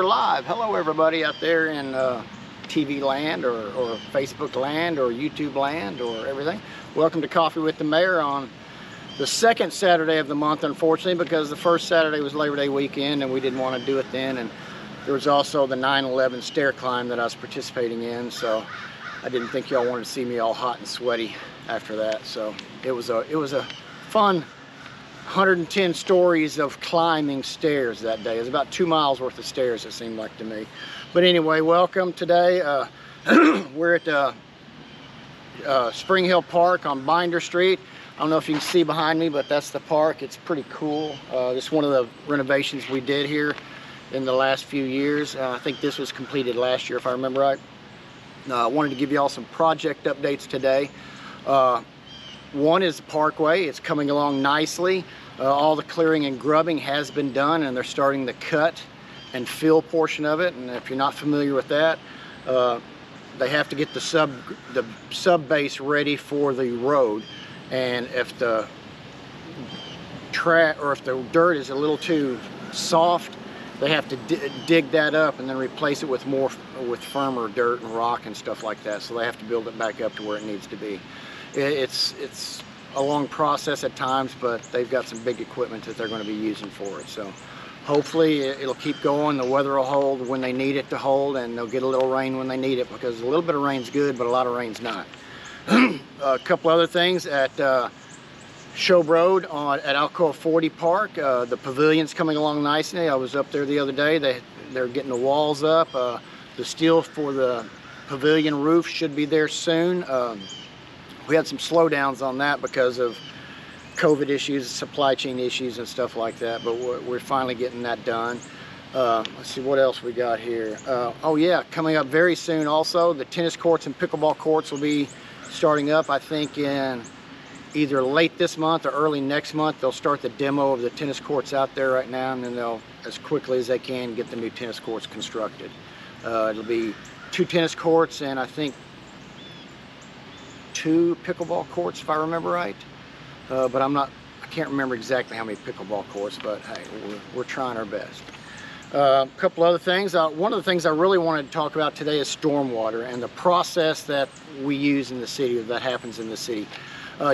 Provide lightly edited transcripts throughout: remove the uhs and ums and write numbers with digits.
live. Hello everybody out there in TV land or Facebook land or YouTube land or everything. Welcome to Coffee with the Mayor on the second Saturday of the month, unfortunately, because the first Saturday was Labor Day weekend and we didn't want to do it then, and there was also the 9/11 stair climb that I was participating in, so I didn't think y'all wanted to see me all hot and sweaty after that. So it was a fun 110 stories of climbing stairs that day. It was about 2 miles worth of stairs, it seemed like to me. But anyway, welcome today. We're at Springhill Park on Binder Street. I don't know if you can see behind me, but that's the park. It's pretty cool. This is one of the renovations we did here in the last few years. I think this was completed last year, if I remember right. I wanted to give you all some project updates today. One is the parkway. It's coming along nicely. All the clearing and grubbing has been done, and they're starting the cut and fill portion of it. And if you're not familiar with that, they have to get the sub base ready for the road. And if the dirt is a little too soft, they have to dig that up and then replace it with firmer dirt and rock and stuff like that. So they have to build it back up to where it needs to be. It's a long process at times, but they've got some big equipment that they're going to be using for it. So hopefully it'll keep going. The weather will hold when they need it to hold, and they'll get a little rain when they need it, because a little bit of rain's good, but a lot of rain's not. A couple other things at Show Road at Alcoa 40 Park. The pavilion's coming along nicely. I was up there the other day. They're getting the walls up. The steel for the pavilion roof should be there soon. We had some slowdowns on that because of COVID issues, supply chain issues and stuff like that, but we're finally getting that done. Let's see what else we got here. Oh yeah, coming up very soon also, the tennis courts and pickleball courts will be starting up, I think in either late this month or early next month. They'll start the demo of the tennis courts out there right now, and then they'll, as quickly as they can, get the new tennis courts constructed. It'll be 2 tennis courts and I think 2 pickleball courts, if I remember right. But I can't remember exactly how many pickleball courts, but hey, we're trying our best. A couple other things. One of the things I really wanted to talk about today is stormwater and the process that we use in the city, or that happens in the city.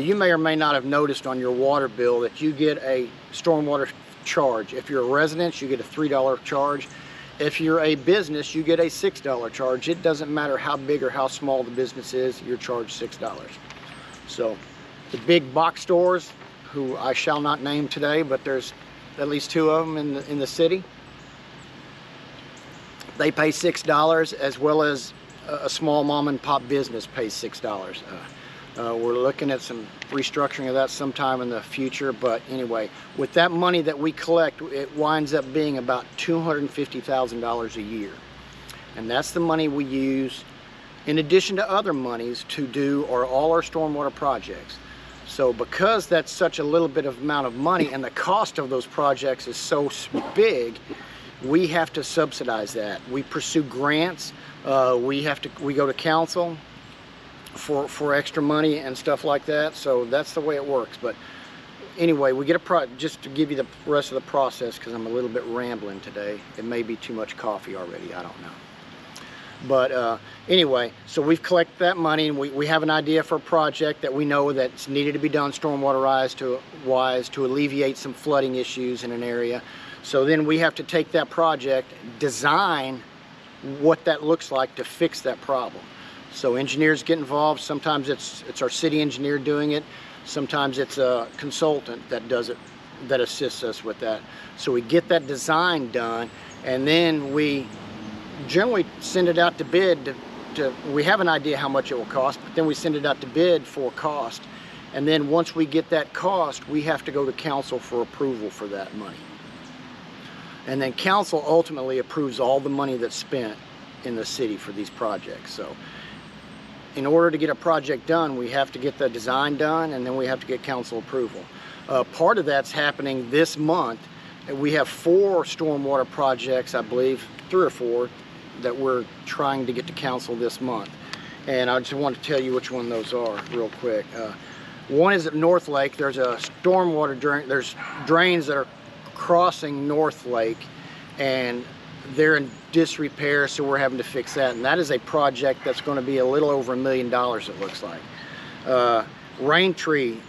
You may or may not have noticed on your water bill that you get a stormwater charge. If you're a resident, you get a $3 charge. If you're a business, you get a $6 charge. It doesn't matter how big or how small the business is, you're charged $6. So the big box stores, who I shall not name today, but there's at least 2 of them in the city, they pay $6, as well as a small mom and pop business pays $6. We're looking at some restructuring of that sometime in the future, but anyway, with that money that we collect, it winds up being about $250,000 a year. And that's the money we use in addition to other monies to do all our stormwater projects. So because that's such a little bit of amount of money and the cost of those projects is so big, we have to subsidize that. We pursue grants, we go to council for extra money and stuff like that. So that's the way it works. But anyway, we get just to give you the rest of the process, because I'm a little bit rambling today. It may be too much coffee already, I don't know. But anyway, so we've collected that money, and we have an idea for a project that we know that's needed to be done stormwater-wise to alleviate some flooding issues in an area. So then we have to take that project, design what that looks like to fix that problem. So engineers get involved. Sometimes it's our city engineer doing it. Sometimes it's a consultant that does it, that assists us with that. So we get that design done, and then we generally send it out to bid. We have an idea how much it will cost, but then we send it out to bid for cost. And then once we get that cost, we have to go to council for approval for that money. And then council ultimately approves all the money that's spent in the city for these projects. So in order to get a project done, we have to get the design done, and then we have to get council approval. Part of that's happening this month. We have 4 stormwater projects, I believe, 3 or 4, that we're trying to get to council this month. And I just want to tell you which one those are real quick. One is at North Lake. There's a stormwater drain. There's drains that are crossing North Lake, and they're in disrepair, so we're having to fix that. And that is a project that's going to be a little over $1 million, it looks like. Rain Tree,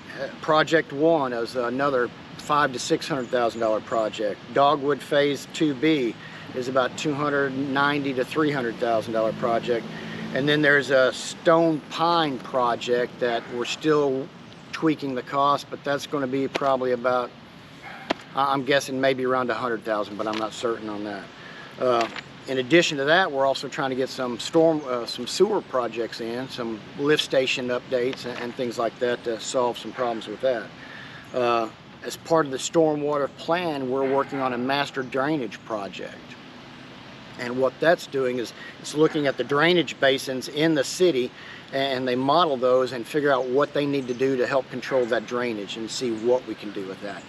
Project 1 is another $500,000 to $600,000 project. Dogwood Phase 2B is about $290,000 to $300,000 project. And then there's a Stone Pine project that we're still tweaking the cost, but that's going to be probably about, I'm guessing maybe around $100,000, but I'm not certain on that. In addition to that, we're also trying to get some sewer projects in, some lift station updates and things like that to solve some problems with that. As part of the stormwater plan, we're working on a master drainage project. And what that's doing is it's looking at the drainage basins in the city, and they model those and figure out what they need to do to help control that drainage and see what we can do with that.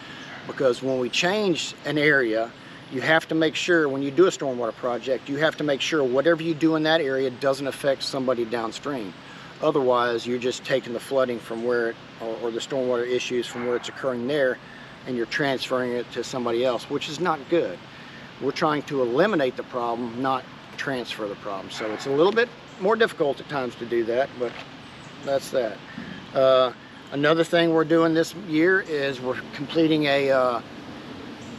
Because when we change an area, you have to make sure, when you do a stormwater project, you have to make sure whatever you do in that area doesn't affect somebody downstream. Otherwise, you're just taking the flooding from where it, or the stormwater issues from where it's occurring there, and you're transferring it to somebody else, which is not good. We're trying to eliminate the problem, not transfer the problem. So it's a little bit more difficult at times to do that, but that's that. Another thing we're doing this year is we're completing a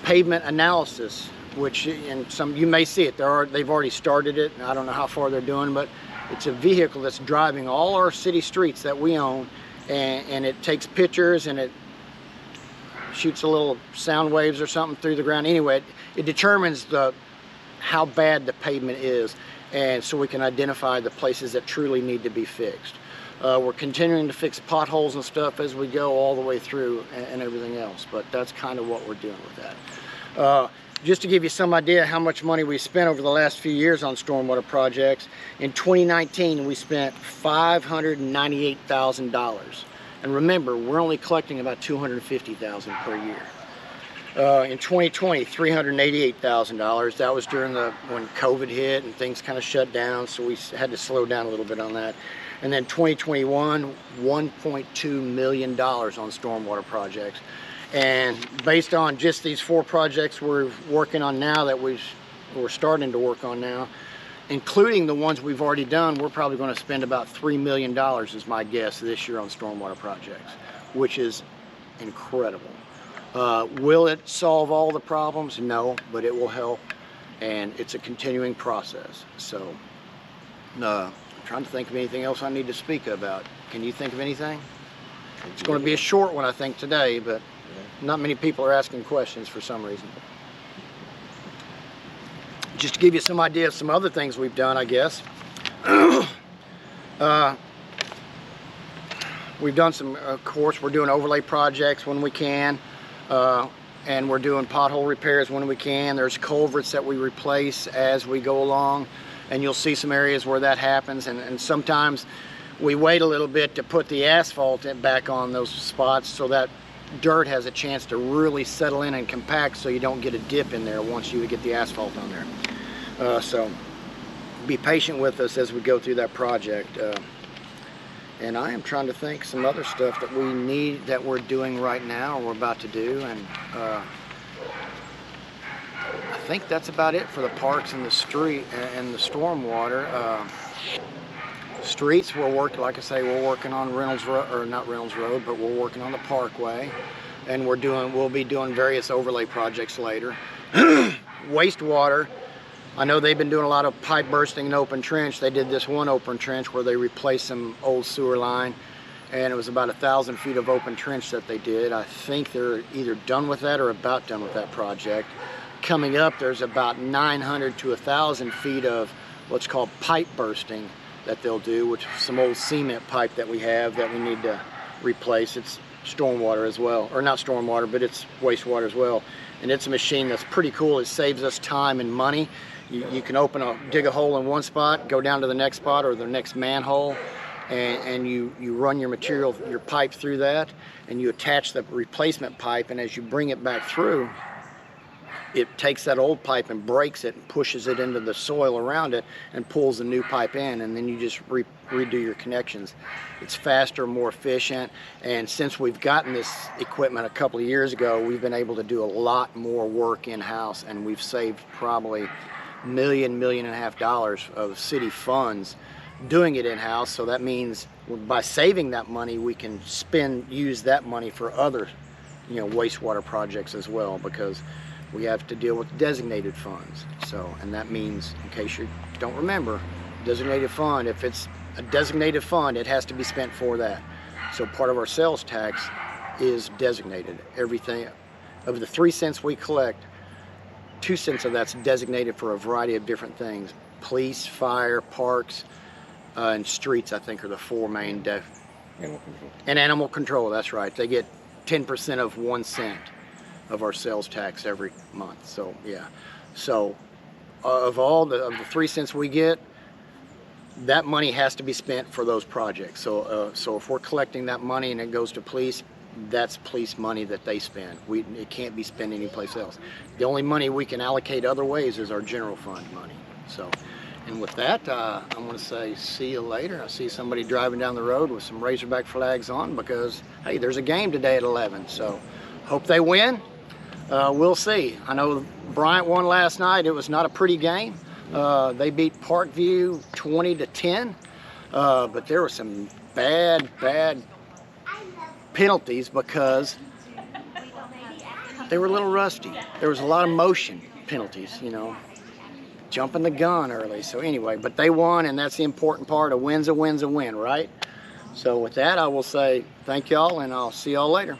pavement analysis, which, and some you may see it. They've already started it. I don't know how far they're doing, but it's a vehicle that's driving all our city streets that we own, and it takes pictures and it shoots a little sound waves or something through the ground. Anyway, it determines how bad the pavement is, and so we can identify the places that truly need to be fixed. We're continuing to fix potholes and stuff as we go all the way through, and everything else, but that's kind of what we're doing with that. Just to give you some idea how much money we spent over the last few years on stormwater projects, in 2019 we spent $598,000. And remember, we're only collecting about $250,000 per year. In 2020, $388,000. That was during when COVID hit and things kind of shut down, so we had to slow down a little bit on that. And then 2021, $1.2 million on stormwater projects. And based on just these 4 projects we're working on now, that we're starting to work on now, including the ones we've already done, we're probably going to spend about $3 million is my guess this year on stormwater projects, which is incredible. Will it solve all the problems? No, but it will help, and it's a continuing process. So I'm trying to think of anything else I need to speak about. Can you think of anything? It's going to be a short one, I think, today, but not many people are asking questions for some reason. Just to give you some idea of some other things we've done, I guess. We've done some, of course, we're doing overlay projects when we can, and we're doing pothole repairs when we can. There's culverts that we replace as we go along, and you'll see some areas where that happens, and sometimes we wait a little bit to put the asphalt back on those spots so that dirt has a chance to really settle in and compact, so you don't get a dip in there once you get the asphalt on there. So be patient with us as we go through that project. And I am trying to think some other stuff that we need, that we're doing right now, or we're about to do, and I think that's about it for the parks and the street and the stormwater. Streets, we're working, like I say, we're working on Reynolds Road, or not Reynolds Road, but we're working on the Parkway, and we'll be doing various overlay projects later. Wastewater, I know they've been doing a lot of pipe bursting and open trench. They did this one open trench where they replaced some old sewer line, and it was about 1,000 feet of open trench that they did. I think they're either done with that or about done with that project. Coming up, there's about 900 to 1,000 feet of what's called pipe bursting that they'll do, which is some old cement pipe that we have that we need to replace. It's stormwater as well, or not stormwater, but it's wastewater as well. And it's a machine that's pretty cool. It saves us time and money. You can dig a hole in one spot, go down to the next spot or the next manhole, and you run your material, your pipe through that, and you attach the replacement pipe, and as you bring it back through, it takes that old pipe and breaks it and pushes it into the soil around it and pulls the new pipe in, and then you just redo your connections. It's faster, more efficient, and since we've gotten this equipment a couple of years ago, we've been able to do a lot more work in-house, and we've saved probably million and a half dollars of city funds doing it in-house. So that means by saving that money, we can use that money for other, wastewater projects as well, because we have to deal with designated funds. So, and that means, in case you don't remember, designated fund, if it's a designated fund, it has to be spent for that. So part of our sales tax is designated. Everything of the 3 cents we collect, 2 cents of that's designated for a variety of different things. Police, fire, parks, and streets, I think, are the 4 main. Animal control. And animal control, that's right. They get 10% of 1 cent of our sales tax every month. So yeah. So of the 3 cents we get, that money has to be spent for those projects. So if we're collecting that money and it goes to police, that's police money that they spend. It can't be spent anyplace else. The only money we can allocate other ways is our general fund money. So, and with that, I'm going to say see you later. I see somebody driving down the road with some Razorback flags on because, hey, there's a game today at 11. So hope they win. We'll see. I know Bryant won last night. It was not a pretty game. They beat Parkview 20-10, but there were some bad penalties because they were a little rusty. There was a lot of motion penalties, jumping the gun early. So anyway, but they won, and that's the important part. A win's a win, right? So with that, I will say thank y'all, and I'll see y'all later.